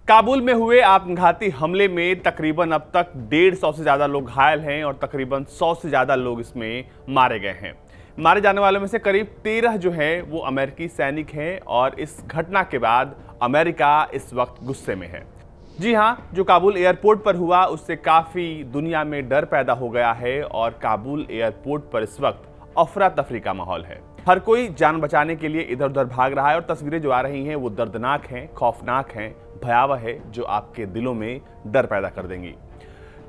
काबुल में हुए आत्मघाती हमले में तकरीबन अब तक 150 से ज़्यादा लोग घायल हैं और तकरीबन 100 से ज़्यादा लोग इसमें मारे गए हैं। मारे जाने वालों में से करीब 13 जो हैं वो अमेरिकी सैनिक हैं और इस घटना के बाद अमेरिका इस वक्त गुस्से में है। जी हाँ, जो काबुल एयरपोर्ट पर हुआ उससे काफ़ी दुनिया में डर पैदा हो गया है और काबुल एयरपोर्ट पर इस वक्त अफरा तफरी का माहौल है। हर कोई जान बचाने के लिए इधर उधर भाग रहा है और तस्वीरें जो आ रही हैं वो दर्दनाक हैं, खौफनाक हैं, भयावह है, जो आपके दिलों में डर पैदा कर देंगी।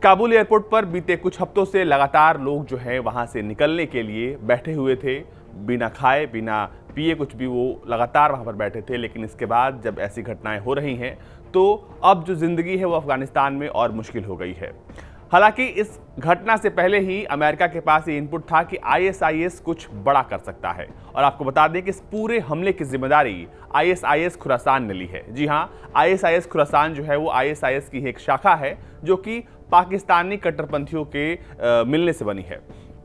काबुल एयरपोर्ट पर बीते कुछ हफ्तों से लगातार लोग जो हैं वहां से निकलने के लिए बैठे हुए थे, बिना खाए बिना पिए कुछ भी वो लगातार वहां पर बैठे थे। लेकिन इसके बाद जब ऐसी घटनाएं हो रही हैं तो अब जो जिंदगी है वो अफगानिस्तान में और मुश्किल हो गई है। हालांकि इस घटना से पहले ही अमेरिका के पास ये इनपुट था कि आईएसआईएस कुछ बड़ा कर सकता है और आपको बता दें कि इस पूरे हमले की जिम्मेदारी आईएसआईएस खुरासान ने ली है। जी हां, आईएसआईएस खुरासान जो है वो आईएसआईएस की एक शाखा है जो कि पाकिस्तानी कट्टरपंथियों के मिलने से बनी है।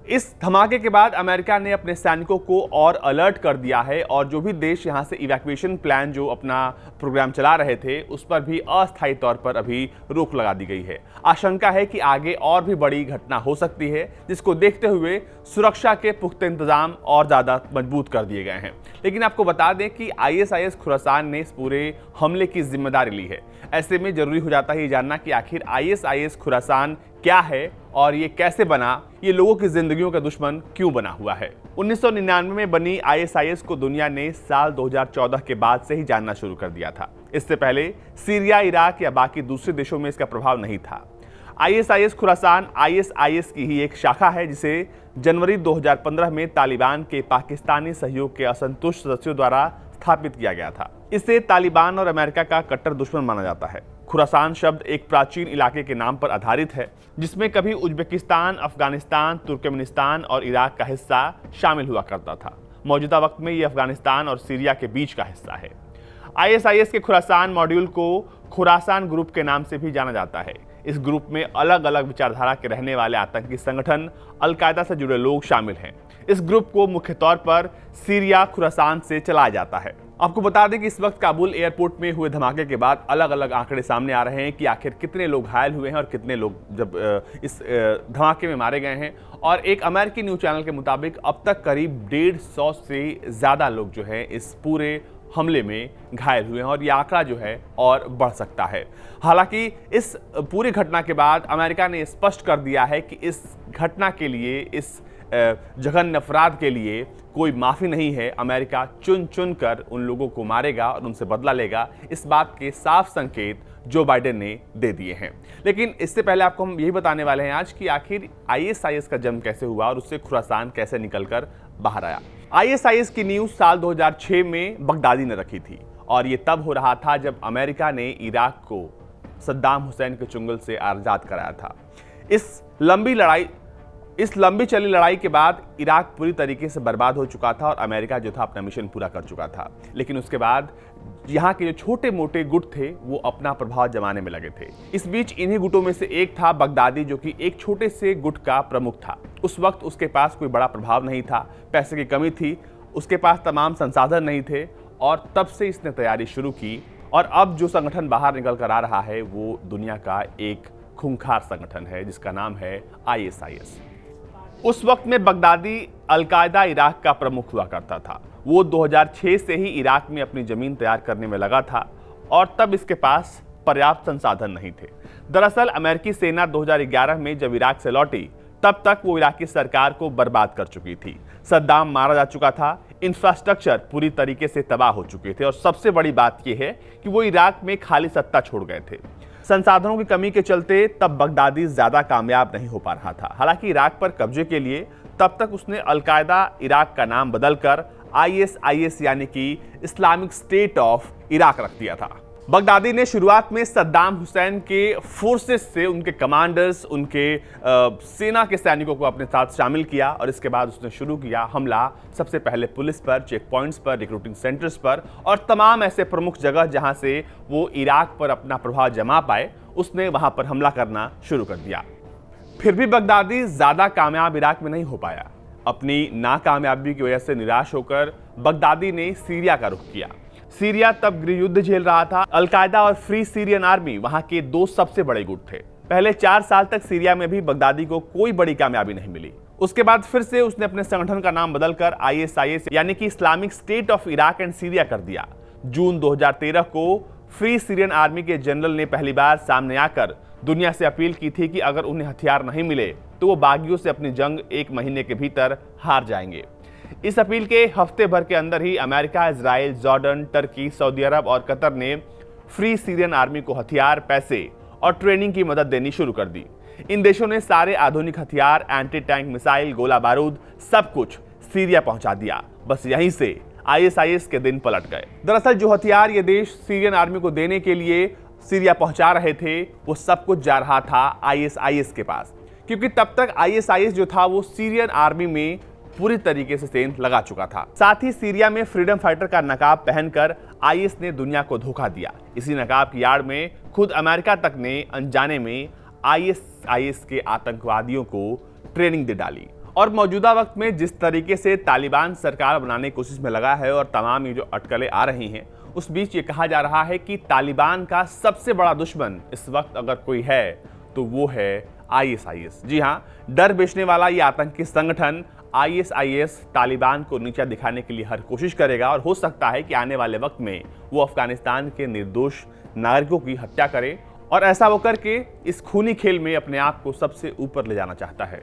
इस धमाके के बाद अमेरिका ने अपने सैनिकों को और अलर्ट कर दिया है और जो भी देश यहां से इवैक्यूएशन प्लान जो अपना प्रोग्राम चला रहे थे उस पर भी अस्थायी तौर पर अभी रोक लगा दी गई है। आशंका है कि आगे और भी बड़ी घटना हो सकती है, जिसको देखते हुए सुरक्षा के पुख्ते इंतजाम और ज़्यादा मजबूत कर दिए गए हैं। लेकिन आपको बता दें कि आईएसआईएस खुरासान ने इस पूरे हमले की जिम्मेदारी ली है। ऐसे में जरूरी हो जाता है ये जानना कि आखिर आईएसआईएस खुरासान क्या है और ये कैसे बना, ये लोगों की जिंदगियों का दुश्मन क्यों बना हुआ है। 1999 में बनी आईएसआईएस को दुनिया ने साल 2014 के बाद से ही जानना शुरू कर दिया था। इससे पहले सीरिया, इराक या बाकी दूसरे देशों में इसका प्रभाव नहीं था। आईएसआईएस खुरासान आईएसआईएस की ही एक शाखा है जिसे जनवरी 2015 में तालिबान के पाकिस्तानी सहयोग के असंतुष्ट सदस्यों द्वारा स्थापित किया गया था। इसे तालिबान और अमेरिका का कट्टर दुश्मन माना जाता है। खुरासान शब्द एक प्राचीन इलाके के नाम पर आधारित है जिसमें कभी उज्बेकिस्तान, अफगानिस्तान, तुर्कमेनिस्तान और इराक का हिस्सा शामिल हुआ करता था। मौजूदा वक्त में ये अफगानिस्तान और सीरिया के बीच का हिस्सा है। आईएसआईएस के खुरासान मॉड्यूल को खुरासान ग्रुप के नाम से भी जाना जाता है। इस ग्रुप में अलग अलग विचारधारा के रहने वाले आतंकी संगठन, अलकायदा से जुड़े लोग शामिल हैं। इस ग्रुप को मुख्य तौर पर सीरिया, खुरासान से चलाया जाता है। आपको बता दें कि इस वक्त काबुल एयरपोर्ट में हुए धमाके के बाद अलग अलग आंकड़े सामने आ रहे हैं कि आखिर कितने लोग घायल हुए हैं और कितने लोग इस धमाके में मारे गए हैं। और एक अमेरिकी न्यूज चैनल के मुताबिक अब तक करीब 150 से ज़्यादा लोग जो हैं इस पूरे हमले में घायल हुए हैं और ये आंकड़ा जो है और बढ़ सकता है। हालांकि इस पूरी घटना के बाद अमेरिका ने स्पष्ट कर दिया है कि इस घटना के लिए, इस जघन्य अपराध के लिए कोई माफ़ी नहीं है। अमेरिका चुन चुन कर उन लोगों को मारेगा और उनसे बदला लेगा। इस बात के साफ संकेत जो बाइडेन ने दे दिए हैं। लेकिन इससे पहले आपको हम यही बताने वाले हैं आज कि आखिर आईएसआईएस का जन्म कैसे हुआ और उससे खुरासान कैसे निकलकर बाहर आया। आईएसआईएस की नींव साल 2006 में बगदादी ने रखी थी और ये तब हो रहा था जब अमेरिका ने इराक को सद्दाम हुसैन के चुंगल से आज़ाद कराया था। इस लंबी चली लड़ाई के बाद इराक पूरी तरीके से बर्बाद हो चुका था और अमेरिका जो था अपना मिशन पूरा कर चुका था। लेकिन उसके बाद यहाँ के जो छोटे मोटे गुट थे वो अपना प्रभाव जमाने में लगे थे। इस बीच इन्हीं गुटों में से एक था बगदादी, जो कि एक छोटे से गुट का प्रमुख था। उस वक्त उसके पास कोई बड़ा प्रभाव नहीं था, पैसे की कमी थी, उसके पास तमाम संसाधन नहीं थे और तब से इसने तैयारी शुरू की। और अब जो संगठन बाहर निकल कर आ रहा है वो दुनिया का एक खूंखार संगठन है जिसका नाम है आईएसआईएस। उस वक्त में बगदादी अलकायदा इराक का प्रमुख हुआ करता था। वो 2006 से ही इराक में अपनी जमीन तैयार करने में लगा था और तब इसके पास पर्याप्त संसाधन नहीं थे। दरअसल अमेरिकी सेना 2011 में जब इराक से लौटी तब तक वो इराकी सरकार को बर्बाद कर चुकी थी। सद्दाम मारा जा चुका था, इंफ्रास्ट्रक्चर पूरी तरीके से तबाह हो चुके थे और सबसे बड़ी बात यह है कि वो इराक में खाली सत्ता छोड़ गए थे। संसाधनों की कमी के चलते तब बगदादी ज्यादा कामयाब नहीं हो पा रहा था। हालांकि इराक पर कब्जे के लिए तब तक उसने अलकायदा इराक का नाम बदलकर आईएसआईएस यानी कि इस्लामिक स्टेट ऑफ इराक रख दिया था। बगदादी ने शुरुआत में सद्दाम हुसैन के फोर्सेस से उनके कमांडर्स, उनके सेना के सैनिकों को अपने साथ शामिल किया और इसके बाद उसने शुरू किया हमला सबसे पहले पुलिस पर, चेक पॉइंट्स पर, रिक्रूटिंग सेंटर्स पर और तमाम ऐसे प्रमुख जगह जहां से वो इराक पर अपना प्रभाव जमा पाए, उसने वहां पर हमला करना शुरू कर दिया। फिर भी बगदादी ज्यादा कामयाब इराक में नहीं हो पाया। अपनी नाकामयाबी की वजह से निराश होकर बगदादी ने सीरिया का रुख किया। सीरिया तब गृह युद्ध झेल रहा था। अलकायदा और फ्री सीरियन आर्मी वहां के दो सबसे बड़े गुट थे। पहले 4 साल तक सीरिया में भी बगदादी को कोई बड़ी कामयाबी नहीं मिली। उसके बाद फिर से उसने अपने संगठन का नाम बदलकर ISIS यानी कि Islamic state of Iraq and Syria कर दिया। जून 2013 को फ्री सीरियन आर्मी के जनरल ने पहली बार सामने आकर दुनिया से अपील की थी कि अगर उन्हें हथियार नहीं मिले तो वो बागियों से अपनी जंग 1 महीने के भीतर हार जाएंगे। इस अपील के हफ्ते भर के अंदर ही America, Israel, Jordan, Turkey, Saudi Arab और कतर ने फ्री सीरियन आर्मी को हथियार, पैसे और ट्रेनिंग की मदद देनी शुरू कर दी। इन देशों ने सारे आधुनिक हथियार, एंटी टैंक मिसाइल, गोला बारूद सब कुछ सीरिया पहुंचा दिया। बस यहीं से ISIS के दिन पलट गए। दरअसल जो हथियार ये देश सीरियन आर्मी को देने के लिए सीरिया पहुंचा रहे थे वो सब कुछ जा रहा था ISIS के पास, क्योंकि तब तक ISIS जो था वो सीरियन आर्मी में पूरी तरीके से सेंध लगा चुका था। साथ ही सीरिया में फ्रीडम फाइटर का नकाब पहनकर IS ने दुनिया को धोखा दिया। इसी नकाब की आड़ में खुद अमेरिका तक ने अनजाने में ISIS के आतंकवादियों को ट्रेनिंग दे डाली। और मौजूदा वक्त में जिस तरीके से तालिबान सरकार बनाने की कोशिश में लगा है और तमाम ये जो अटकलें आ रही हैं, उस बीच ये कहा जा रहा है कि तालिबान का सबसे बड़ा दुश्मन इस वक्त अगर कोई है तो वो है ISIS। जी हाँ, डर बेचने वाला ये आतंकी संगठन ISIS तालिबान को नीचा दिखाने के लिए हर कोशिश करेगा और हो सकता है कि आने वाले वक्त में वो अफगानिस्तान के निर्दोष नागरिकों की हत्या करे और ऐसा वो करके इस खूनी खेल में अपने आप को सबसे ऊपर ले जाना चाहता है।